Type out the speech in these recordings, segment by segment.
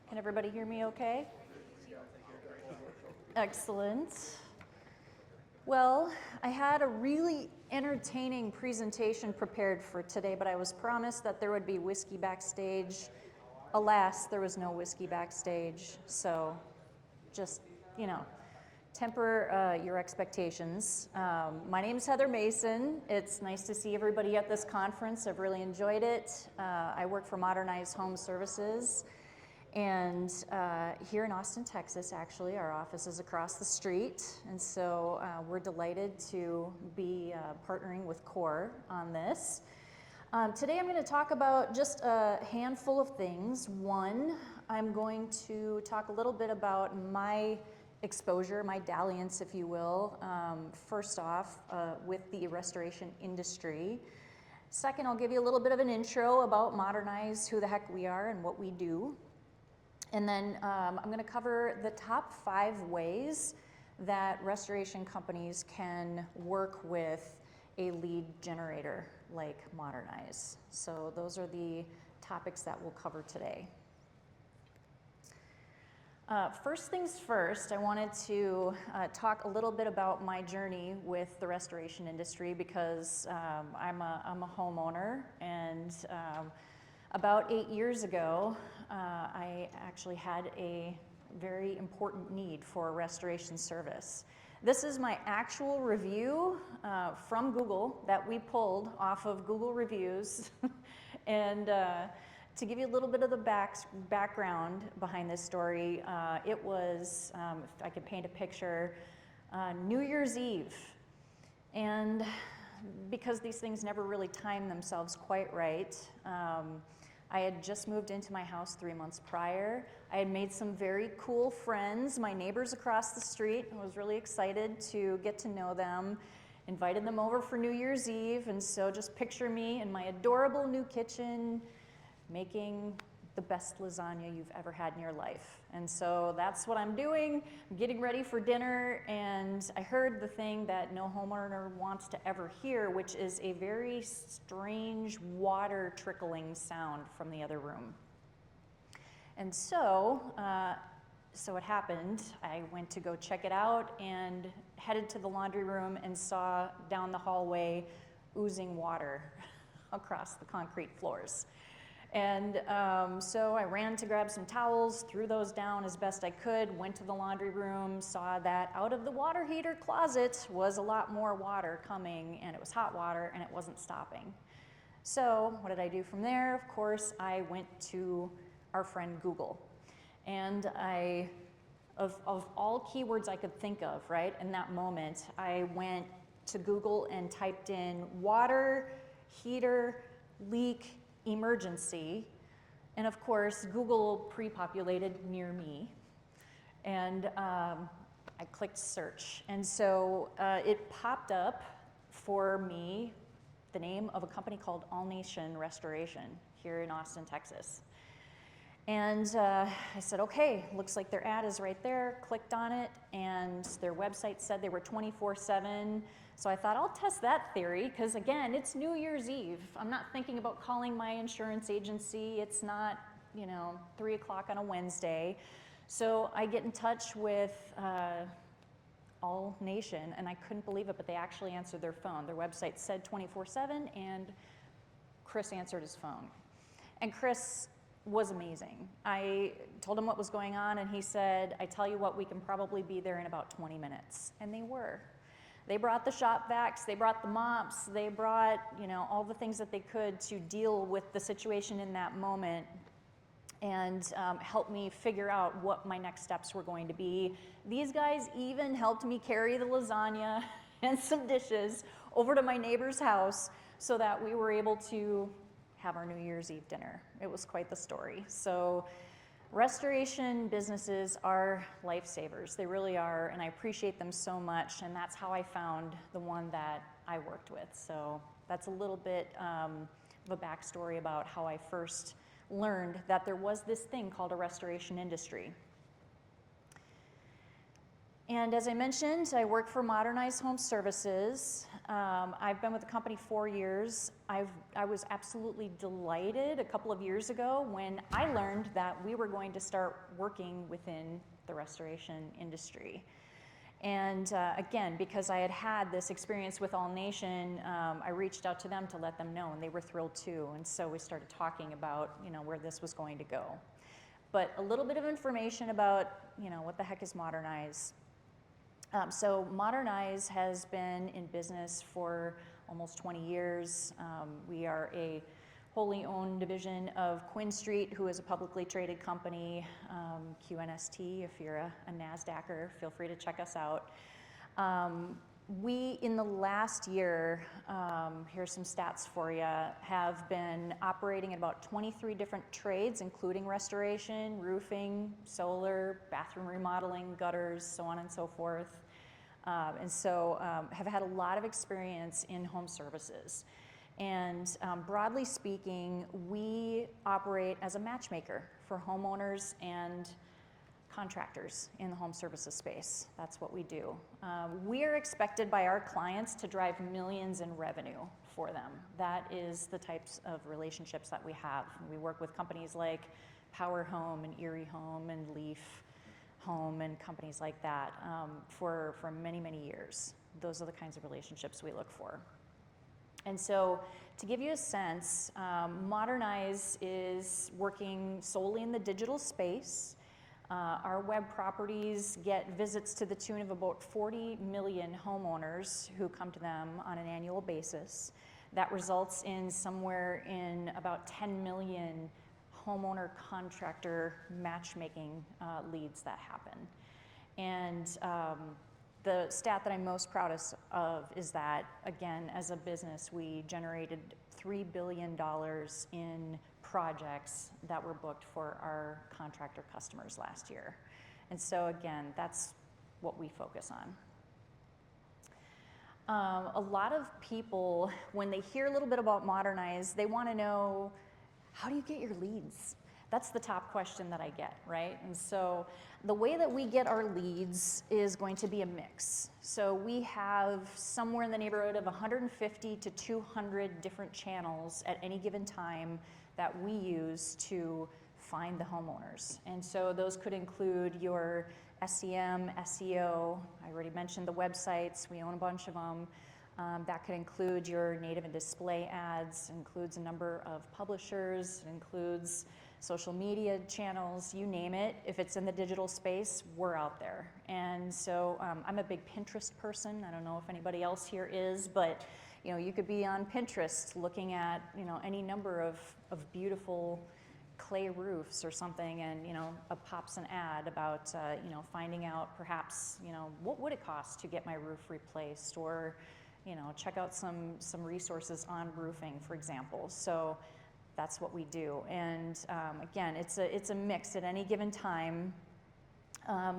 Can everybody hear me okay? Excellent. Well, I had a really entertaining presentation prepared for today, but I was promised that there would be whiskey backstage. Alas, there was no whiskey backstage, so just, temper your expectations. My name is Heather Mason. It's nice to see everybody at this conference. I've really enjoyed it. I work for Modernize Home Services. And here in Austin, Texas, actually, our office is across the street. And so we're delighted to be partnering with CORE on this. Today I'm going to talk about just a handful of things. One, I'm going to talk a little bit about my exposure, my dalliance, if you will, first off, with the restoration industry. Second, I'll give you a little bit of an intro about Modernize, who the heck we are and what we do. And then I'm going to cover the top 5 ways that restoration companies can work with a lead generator like Modernize. So those are the topics that we'll cover today. First things first, I wanted to talk a little bit about my journey with the restoration industry because I'm a homeowner, and about 8 years ago, I actually had a very important need for a restoration service. This is my actual review from Google that we pulled off of Google reviews. And to give you a little bit of the background behind this story, it was, if I could paint a picture, New Year's Eve. And because these things never really time themselves quite right, I had just moved into my house 3 months prior. I had made some very cool friends, my neighbors across the street. I was really excited to get to know them, invited them over for New Year's Eve, and so just picture me in my adorable new kitchen making the best lasagna you've ever had in your life. And so that's what I'm doing. I'm getting ready for dinner, and I heard the thing that no homeowner wants to ever hear, which is a very strange water trickling sound from the other room. And so it happened. I went to go check it out and headed to the laundry room and saw down the hallway oozing water across the concrete floors. And so I ran to grab some towels, threw those down as best I could, went to the laundry room, saw that out of the water heater closet was a lot more water coming, and it was hot water, and it wasn't stopping. So what did I do from there? Of course, I went to our friend Google. And of all keywords I could think of, right, in that moment, I went to Google and typed in water, heater, leak, emergency, and of course Google pre-populated near me, and I clicked search, and so it popped up for me the name of a company called All Nation Restoration here in Austin, Texas. And I said, okay, looks like their ad is right there, clicked on it, and their website said they were 24/7. So I thought, I'll test that theory, because again, it's New Year's Eve. I'm not thinking about calling my insurance agency. It's not, 3 o'clock on a Wednesday. So I get in touch with All Nation, and I couldn't believe it, but they actually answered their phone. Their website said 24/7, and Chris answered his phone. And Chris was amazing. I told him what was going on, and he said, I tell you what, we can probably be there in about 20 minutes. And they were. They brought the shop vacs, they brought the mops, they brought, all the things that they could to deal with the situation in that moment, and helped me figure out what my next steps were going to be. These guys even helped me carry the lasagna and some dishes over to my neighbor's house so that we were able to have our New Year's Eve dinner. It was quite the story. So restoration businesses are lifesavers. They really are, and I appreciate them so much, and that's how I found the one that I worked with. So that's a little bit of a backstory about how I first learned that there was this thing called a restoration industry. And as I mentioned, I work for Modernize Home Services. I've been with the company 4 years. I was absolutely delighted a couple of years ago when I learned that we were going to start working within the restoration industry. And again, because I had had this experience with All Nation, I reached out to them to let them know, and they were thrilled too. And so we started talking about, where this was going to go. But a little bit of information about, what the heck is Modernize? So Modernize has been in business for almost 20 years. We are a wholly owned division of Quinn Street, who is a publicly traded company, QNST. If you're a NASDAQer, feel free to check us out. We, in the last year, here's some stats for you, have been operating in about 23 different trades, including restoration, roofing, solar, bathroom remodeling, gutters, so on and so forth. And so have had a lot of experience in home services. And broadly speaking, we operate as a matchmaker for homeowners and contractors in the home services space. That's what we do. We are expected by our clients to drive millions in revenue for them. That is the types of relationships that we have. We work with companies like Power Home and Erie Home and Leaf Home and companies like that for many, many years. Those are the kinds of relationships we look for. And so to give you a sense, Modernize is working solely in the digital space. Our web properties get visits to the tune of about 40 million homeowners who come to them on an annual basis. That results in somewhere in about 10 million homeowner contractor matchmaking leads that happen. And the stat that I'm most proudest of is that, again, as a business, we generated $3 billion in projects that were booked for our contractor customers last year. And so again, that's what we focus on. A lot of people, when they hear a little bit about Modernize, they want to know, how do you get your leads? That's the top question that I get, right? And so the way that we get our leads is going to be a mix. So we have somewhere in the neighborhood of 150 to 200 different channels at any given time that we use to find the homeowners. And so those could include your SEM, SEO, I already mentioned the websites, we own a bunch of them. That could include your native and display ads, includes a number of publishers, it includes social media channels, you name it. If it's in the digital space, we're out there. And so I'm a big Pinterest person. I don't know if anybody else here is, but you could be on Pinterest looking at any number of beautiful clay roofs or something, and pops an ad about finding out perhaps what would it cost to get my roof replaced, or check out some resources on roofing, for example. So that's what we do. And again, it's a mix at any given time,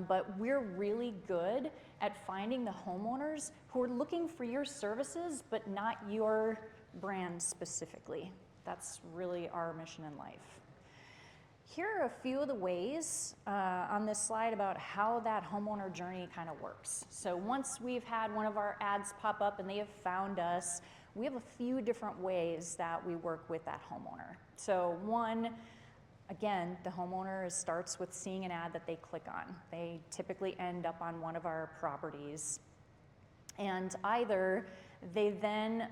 but we're really good at finding the homeowners who are looking for your services, but not your brand specifically. That's really our mission in life. Here are a few of the ways on this slide about how that homeowner journey kind of works. So once we've had one of our ads pop up and they have found us, we have a few different ways that we work with that homeowner. So one, again, the homeowner starts with seeing an ad that they click on. They typically end up on one of our properties. And either they then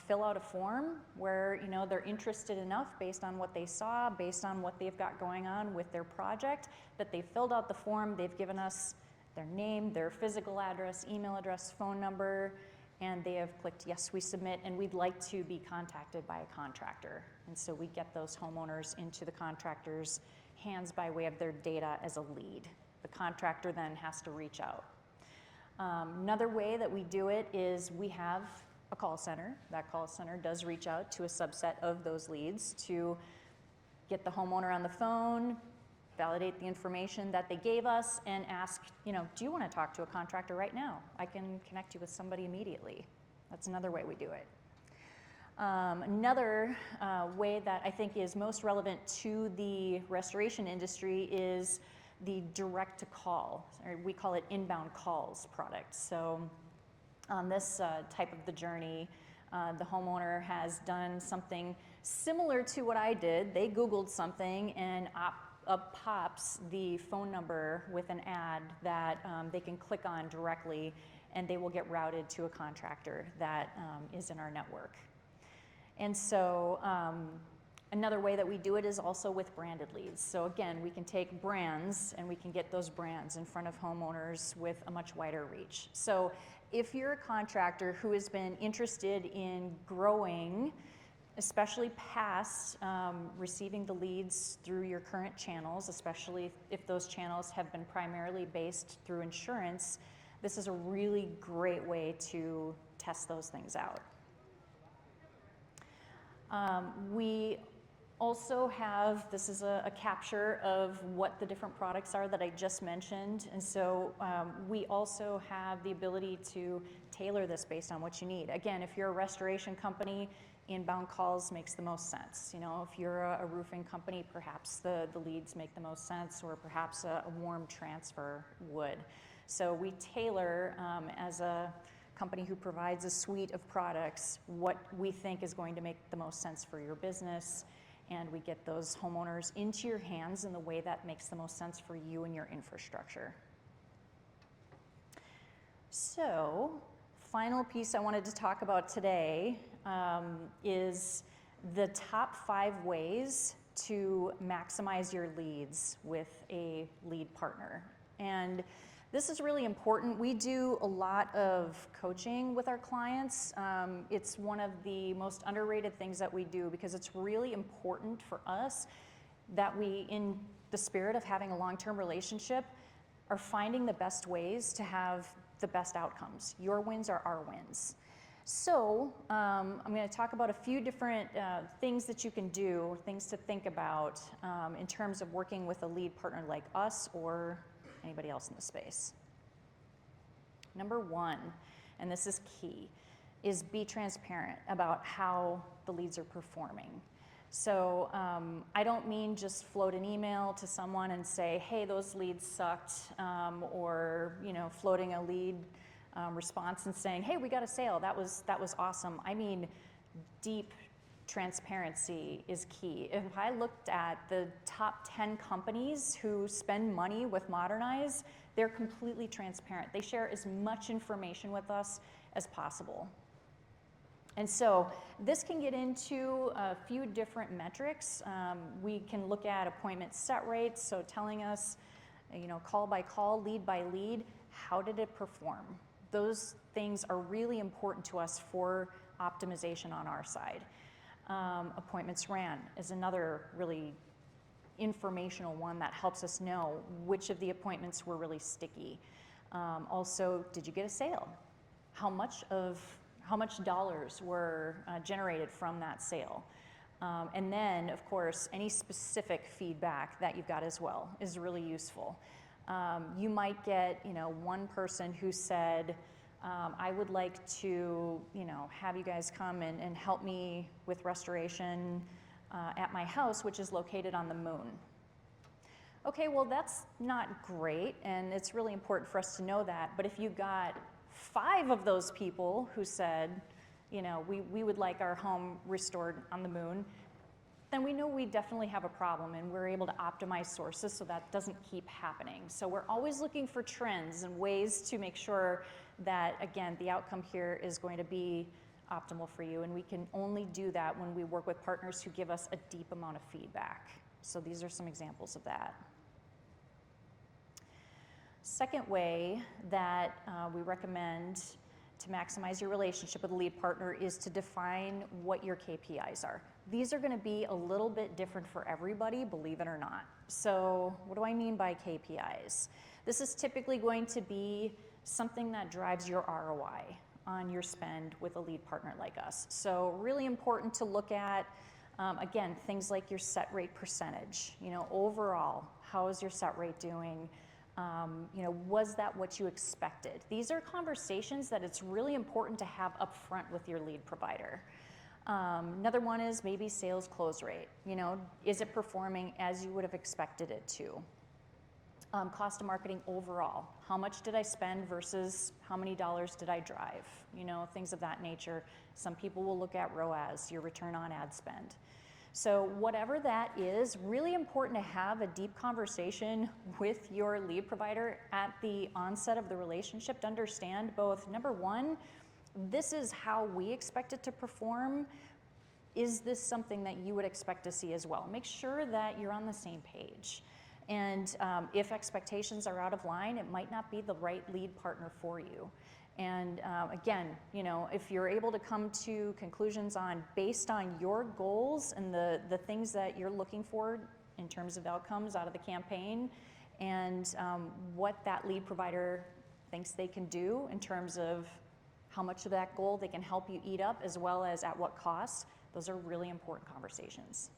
fill out a form where they're interested enough based on what they saw, based on what they've got going on with their project, that they filled out the form, they've given us their name, their physical address, email address, phone number, and they have clicked yes, we submit, and we'd like to be contacted by a contractor. And so we get those homeowners into the contractor's hands by way of their data as a lead. The contractor then has to reach out. Another way that we do it is we have a call center. That call center does reach out to a subset of those leads to get the homeowner on the phone, validate the information that they gave us, and ask, do you want to talk to a contractor right now? I can connect you with somebody immediately. That's another way we do it. Another way that I think is most relevant to the restoration industry is the direct to call, or we call it inbound calls product. So on this type of the journey, the homeowner has done something similar to what I did. They Googled something and up pops the phone number with an ad that they can click on directly, and they will get routed to a contractor that is in our network. And so another way that we do it is also with branded leads. So again, we can take brands and we can get those brands in front of homeowners with a much wider reach. So if you're a contractor who has been interested in growing, especially past receiving the leads through your current channels, especially if those channels have been primarily based through insurance, this is a really great way to test those things out. We also have, this is a capture of what the different products are that I just mentioned, and so we also have the ability to tailor this based on what you need. Again, if you're a restoration company, inbound calls makes the most sense. You know, if you're a roofing company, perhaps the leads make the most sense, or perhaps a warm transfer would. So we tailor, as a company who provides a suite of products, what we think is going to make the most sense for your business, and we get those homeowners into your hands in the way that makes the most sense for you and your infrastructure. So, final piece I wanted to talk about today is the top 5 ways to maximize your leads with a lead partner. And this is really important. We do a lot of coaching with our clients. It's one of the most underrated things that we do, because it's really important for us that we, in the spirit of having a long-term relationship, are finding the best ways to have the best outcomes. Your wins are our wins. So I'm going to talk about a few different things that you can do, things to think about in terms of working with a lead partner like us or anybody else in the space. Number 1, and this is key, is be transparent about how the leads are performing. So I don't mean just float an email to someone and say, hey, those leads sucked, or floating a lead response and saying, hey, we got a sale, that was awesome. I mean, deep transparency is key. If I looked at the top 10 companies who spend money with Modernize, they're completely transparent. They share as much information with us as possible. And so this can get into a few different metrics. We can look at appointment set rates, so telling us, call by call, lead by lead, how did it perform? Those things are really important to us for optimization on our side. Appointments ran is another really informational one that helps us know which of the appointments were really sticky. Also, did you get a sale? How much dollars were generated from that sale? And then, of course, any specific feedback that you've got as well is really useful. You might get, one person who said, I would like to, have you guys come and help me with restoration at my house, which is located on the moon. Okay, well, that's not great, and it's really important for us to know that. But if you got 5 of those people who said, we would like our home restored on the moon, then we know we definitely have a problem, and we're able to optimize sources so that doesn't keep happening. So we're always looking for trends and ways to make sure that, again, the outcome here is going to be optimal for you, and we can only do that when we work with partners who give us a deep amount of feedback. So these are some examples of that. Second way that we recommend to maximize your relationship with a lead partner is to define what your KPIs are. These are going to be a little bit different for everybody, believe it or not. So what do I mean by KPIs? This is typically going to be something that drives your ROI on your spend with a lead partner like us. So really important to look at, again, things like your set rate percentage. Overall, how is your set rate doing? Was that what you expected? These are conversations that it's really important to have up front with your lead provider. Another one is maybe sales close rate. Is it performing as you would have expected it to? Cost of marketing overall. How much did I spend versus how many dollars did I drive? You know, things of that nature. Some people will look at ROAS, your return on ad spend. So whatever that is, really important to have a deep conversation with your lead provider at the onset of the relationship to understand both, number one, this is how we expect it to perform. Is this something that you would expect to see as well? Make sure that you're on the same page. And if expectations are out of line, it might not be the right lead partner for you. And again, you know, if you're able to come to conclusions based on your goals and the things that you're looking for in terms of outcomes out of the campaign, and what that lead provider thinks they can do in terms of how much of that goal they can help you eat up, as well as at what cost, those are really important conversations.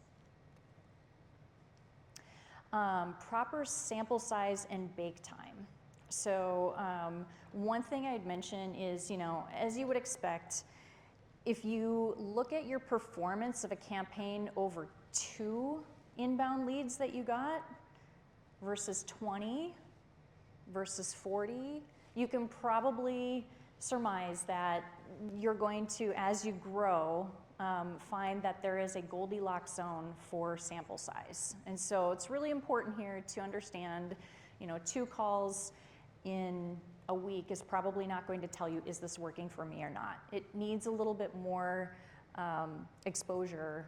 Proper sample size and bake time. So one thing I'd mention is, you know, as you would expect, if you look at your performance of a campaign over 2 inbound leads that you got versus 20 versus 40, you can probably surmise that you're going to, as you grow, find that there is a Goldilocks zone for sample size. And so it's really important here to understand, you know, 2 calls in a week is probably not going to tell you, is this working for me or not? It needs a little bit more exposure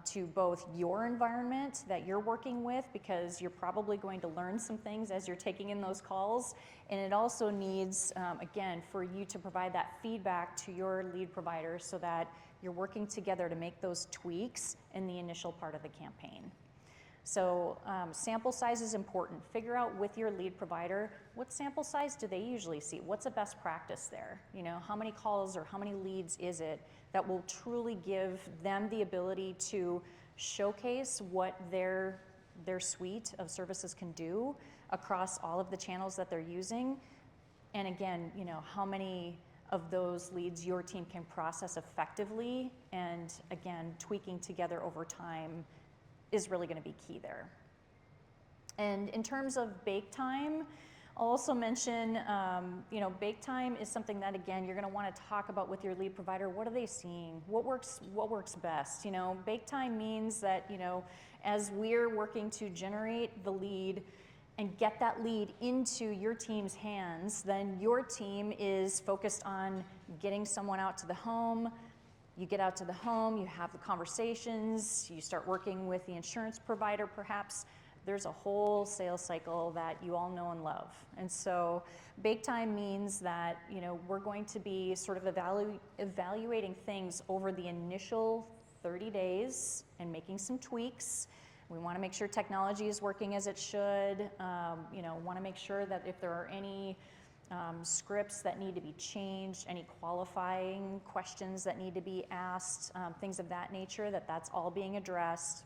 to both your environment that you're working with, because you're probably going to learn some things as you're taking in those calls. And it also needs, again, for you to provide that feedback to your lead provider so that you're working together to make those tweaks in the initial part of the campaign. So sample size is important. Figure out with your lead provider, what sample size do they usually see? What's a best practice there? You know, how many calls or how many leads is it that will truly give them the ability to showcase what their suite of services can do across all of the channels that they're using? And again, you know, how many of those leads your team can process effectively, and again, tweaking together over time is really going to be key there. And in terms of bake time, I'll also mention, you know, bake time is something that, again, you're going to want to talk about with your lead provider. What are they seeing? What works best? You know, bake time means that, you know, as we're working to generate the lead and get that lead into your team's hands, then your team is focused on getting someone out to the home. You get out to the home, you have the conversations, you start working with the insurance provider perhaps. There's a whole sales cycle that you all know and love. And so bake time means that, you know, we're going to be sort of evaluating things over the initial 30 days and making some tweaks. We want to make sure technology is working as it should. You know, want to make sure that if there are any scripts that need to be changed, any qualifying questions that need to be asked, things of that nature, that's all being addressed.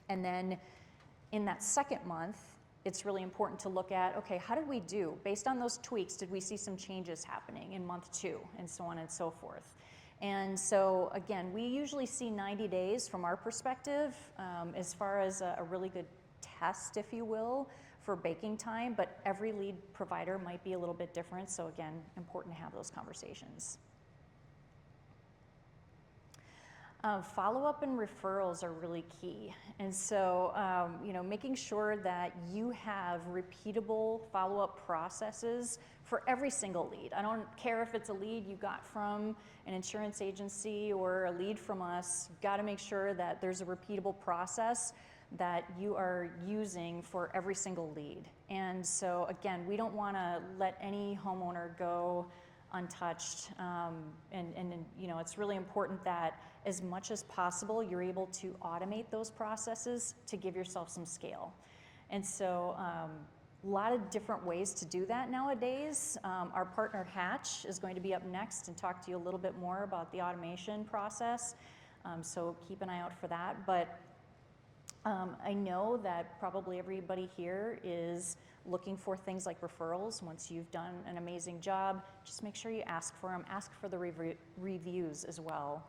And then in that second month, it's really important to look at, okay, how did we do? Based on those tweaks, did we see some changes happening in month 2, and so on and so forth? And so again, we usually see 90 days from our perspective as far as a really good test, if you will, for baking time, but every lead provider might be a little bit different. So again, important to have those conversations. Follow-up and referrals are really key. And so, you know, making sure that you have repeatable follow-up processes for every single lead. I don't care if it's a lead you got from an insurance agency or a lead from us. You've got to make sure that there's a repeatable process that you are using for every single lead. And so again, we don't want to let any homeowner go untouched. And you know, it's really important that as much as possible, you're able to automate those processes to give yourself some scale. And so a lot of different ways to do that nowadays. Our partner Hatch is going to be up next and talk to you a little bit more about the automation process. So keep an eye out for that. But I know that probably everybody here is looking for things like referrals. Once you've done an amazing job, just make sure you ask for them. Ask for the reviews as well.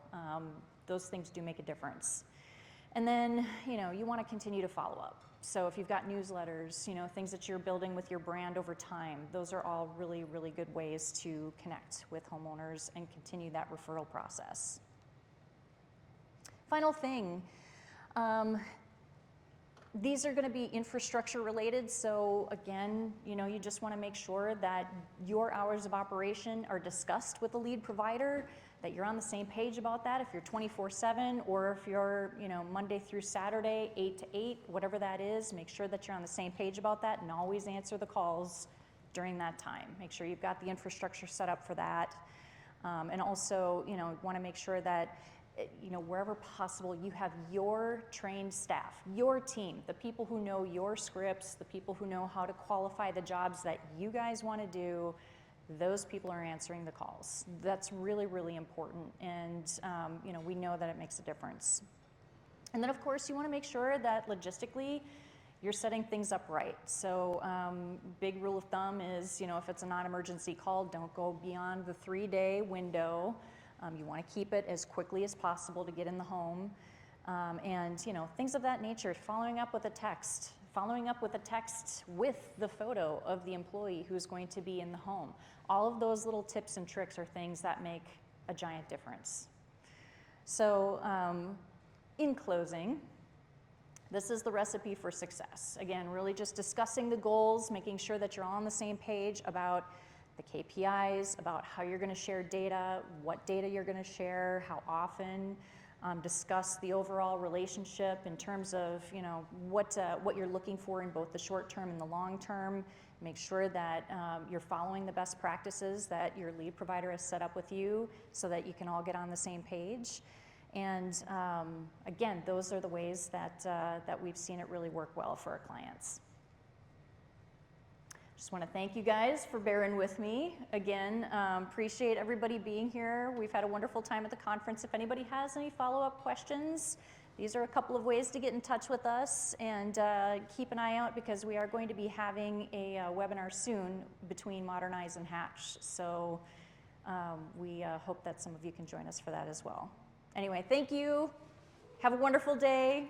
Those things do make a difference. And then, you know, you want to continue to follow up. So if you've got newsletters, things that you're building with your brand over time, those are all really, really good ways to connect with homeowners and continue that referral process. Final thing, these are going to be infrastructure related, so again, you just want to make sure that your hours of operation are discussed with the lead provider, that you're on the same page about that if you're 24/7 or if you're Monday through Saturday 8 to 8, whatever that is. Make sure that you're on the same page about that and always answer the calls during that time. Make sure you've got the infrastructure set up for that, and also want to make sure that wherever possible you have your trained staff, your team, the people who know your scripts, the people who know how to qualify the jobs that you guys want to do. Those people are answering the calls. That's really, really important, and we know that it makes a difference. And then, of course, you want to make sure that logistically you're setting things up right. So big rule of thumb is, if it's a non-emergency call, don't go beyond the 3-day window. You want to keep it as quickly as possible to get in the home, and things of that nature. Following up with a text with the photo of the employee who's going to be in the home. All of those little tips and tricks are things that make a giant difference. So in closing, this is the recipe for success. Again, really just discussing the goals, making sure that you're all on the same page about the KPIs, about how you're going to share data, what data you're going to share, how often. Discuss the overall relationship in terms of what you're looking for in both the short term and the long term. Make sure that you're following the best practices that your lead provider has set up with you so that you can all get on the same page. And again, those are the ways that we've seen it really work well for our clients. Just want to thank you guys for bearing with me. Again, appreciate everybody being here. We've had a wonderful time at the conference. If anybody has any follow-up questions, these are a couple of ways to get in touch with us, and keep an eye out because we are going to be having a webinar soon between Modernize and Hatch. So we hope that some of you can join us for that as well. Anyway, thank you. Have a wonderful day.